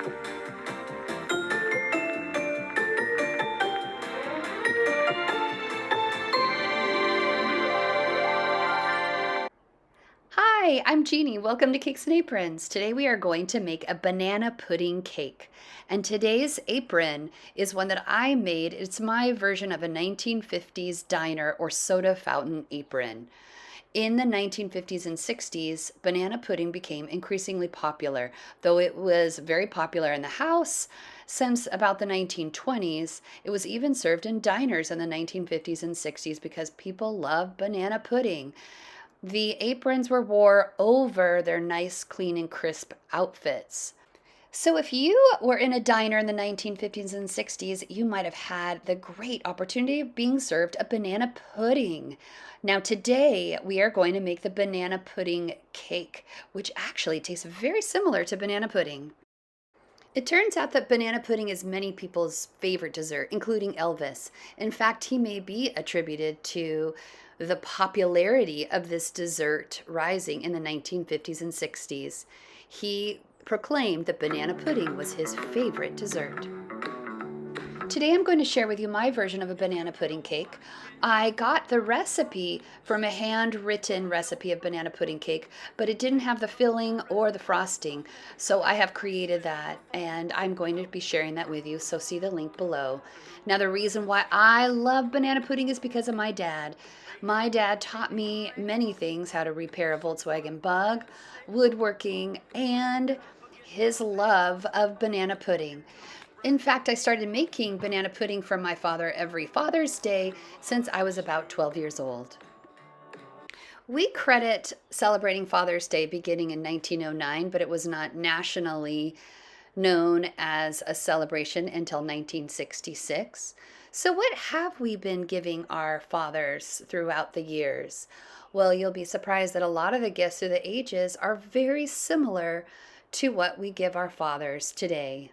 Hi, I'm Jeannie. Welcome to Cakes and Aprons. Today we are going to make a banana pudding cake. And today's apron is one that I made. It's my version of a 1950s diner or soda fountain apron. In the 1950s and 60s, banana pudding became increasingly popular, though it was very popular in the house since about the 1920s. It was even served in diners in the 1950s and 60s because people loved banana pudding. The aprons were wore over their nice, clean, and crisp outfits. So, if you were in a diner in the 1950s and 60s, you might have had the great opportunity of being served a banana pudding. Now, today we are going to make the banana pudding cake, which actually tastes very similar to banana pudding. It turns out that banana pudding is many people's favorite dessert, including Elvis. In fact, he may be attributed to the popularity of this dessert rising in the 1950s and 60s. He proclaimed that banana pudding was his favorite dessert. Today I'm going to share with you my version of a banana pudding cake. I got the recipe from a handwritten recipe of banana pudding cake, but it didn't have the filling or the frosting. So I have created that and I'm going to be sharing that with you. So see the link below. Now the reason why I love banana pudding is because of my dad. My dad taught me many things: how to repair a Volkswagen Bug, woodworking, and his love of banana pudding. In fact, I started making banana pudding for my father every Father's Day since I was about 12 years old. We credit celebrating Father's Day beginning in 1909, but it was not nationally known as a celebration until 1966. So, what have we been giving our fathers throughout the years? Well, you'll be surprised that a lot of the gifts through the ages are very similar to what we give our fathers today.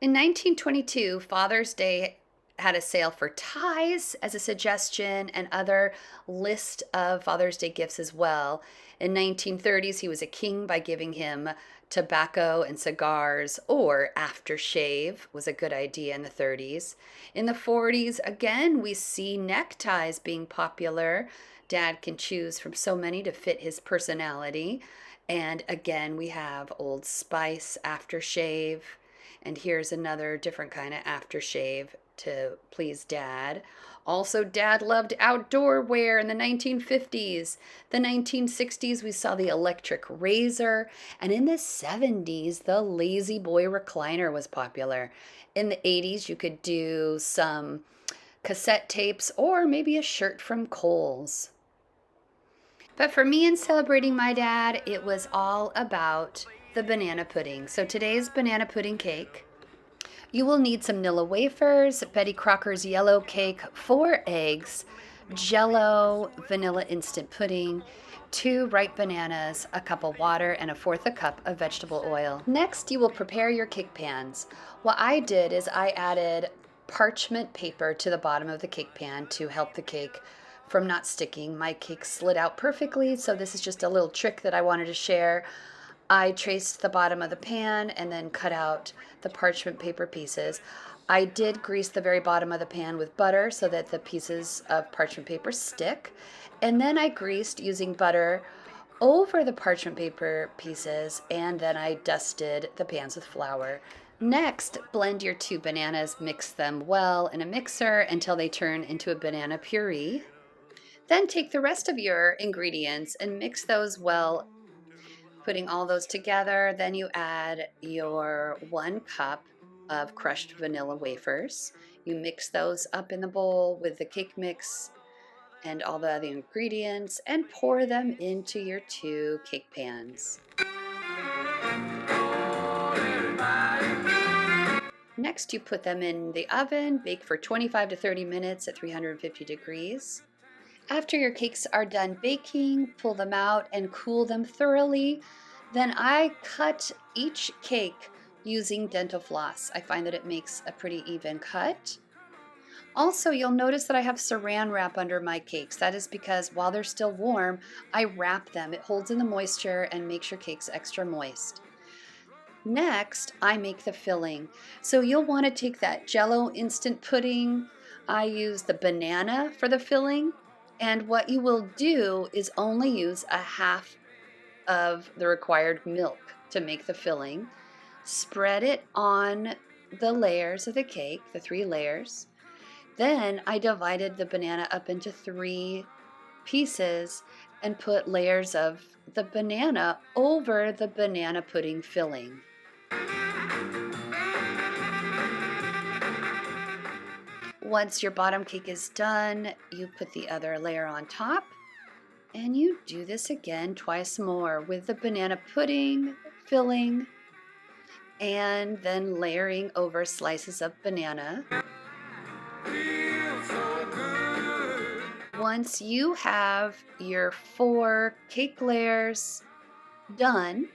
In 1922, Father's Day had a sale for ties as a suggestion and other list of Father's Day gifts as well. In 1930s, he was a king by giving him tobacco and cigars, or aftershave was a good idea in the 30s. In the 40s, again, we see neckties being popular. Dad can choose from so many to fit his personality. And again, we have Old Spice aftershave. And here's another different kind of aftershave to please Dad. Also, Dad loved outdoor wear in the 1950s. The 1960s, we saw the electric razor. And in the 70s, the Lazy Boy recliner was popular. In the 80s, you could do some cassette tapes or maybe a shirt from Kohl's. But for me, in celebrating my dad, it was all about the banana pudding. So today's banana pudding cake. You will need some Nilla wafers, Betty Crocker's yellow cake, 4 eggs, Jello vanilla instant pudding, 2 ripe bananas, a cup of water, and 1/4 cup of vegetable oil. Next, you will prepare your cake pans. What I did is I added parchment paper to the bottom of the cake pan to help the cake from not sticking. My cake slid out perfectly, so this is just a little trick that I wanted to share. I traced the bottom of the pan and then cut out the parchment paper pieces. I did grease the very bottom of the pan with butter so that the pieces of parchment paper stick. And then I greased using butter over the parchment paper pieces, and then I dusted the pans with flour. Next, blend your 2 bananas, mix them well in a mixer until they turn into a banana puree. Then take the rest of your ingredients and mix those well. Putting all those together, then you add your 1 cup of crushed vanilla wafers. You mix those up in the bowl with the cake mix and all the other ingredients and pour them into your 2 cake pans. Next, you put them in the oven, bake for 25 to 30 minutes at 350 degrees. After your cakes are done baking, pull them out and cool them thoroughly. Then I cut each cake using dental floss. I find that it makes a pretty even cut. Also, you'll notice that I have saran wrap under my cakes. That is because while they're still warm, I wrap them. It holds in the moisture and makes your cakes extra moist. Next, I make the filling. So you'll want to take that Jell-O instant pudding. I use the banana for the filling. And what you will do is only use a half of the required milk to make the filling. Spread it on the layers of the cake, the 3 layers. Then I divided the banana up into 3 pieces and put layers of the banana over the banana pudding filling. Once your bottom cake is done, you put the other layer on top, and you do this again twice more with the banana pudding filling and then layering over slices of banana. Once you have your 4 cake layers done,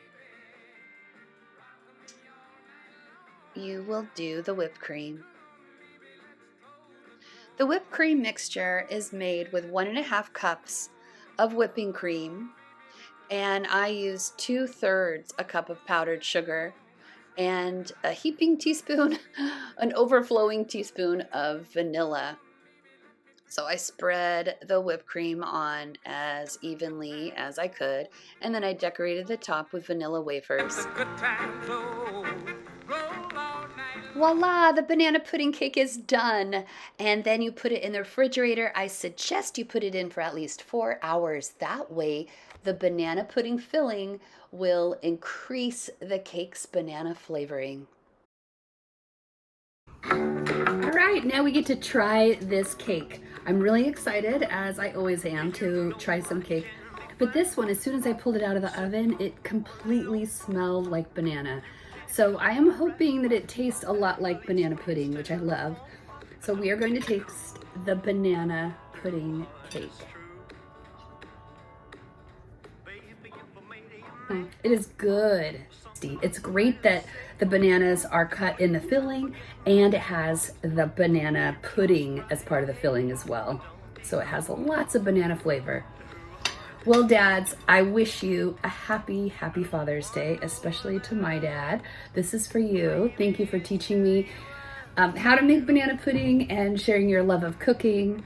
you will do the whipped cream. The whipped cream mixture is made with 1½ cups of whipping cream, and I use 2/3 a cup of powdered sugar and a heaping teaspoon, an overflowing teaspoon of vanilla. So I spread the whipped cream on as evenly as I could, and then I decorated the top with vanilla wafers. Voila, the banana pudding cake is done. And then you put it in the refrigerator. I suggest you put it in for at least 4 hours. That way, the banana pudding filling will increase the cake's banana flavoring. All right, now we get to try this cake. I'm really excited, as I always am, to try some cake. But this one, as soon as I pulled it out of the oven, it completely smelled like banana. So I am hoping that it tastes a lot like banana pudding, which I love. So we are going to taste the banana pudding cake. It is good. It's great that the bananas are cut in the filling, and it has the banana pudding as part of the filling as well. So it has lots of banana flavor. Well, dads, I wish you a happy, happy Father's Day, especially to my dad. This is for you. Thank you for teaching me how to make banana pudding and sharing your love of cooking.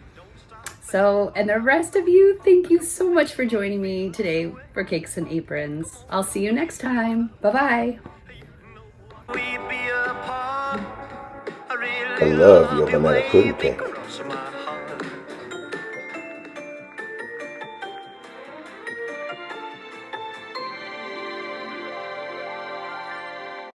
So, and the rest of you, thank you so much for joining me today for Cakes and Aprons. I'll see you next time. Bye-bye. I love your banana pudding cake.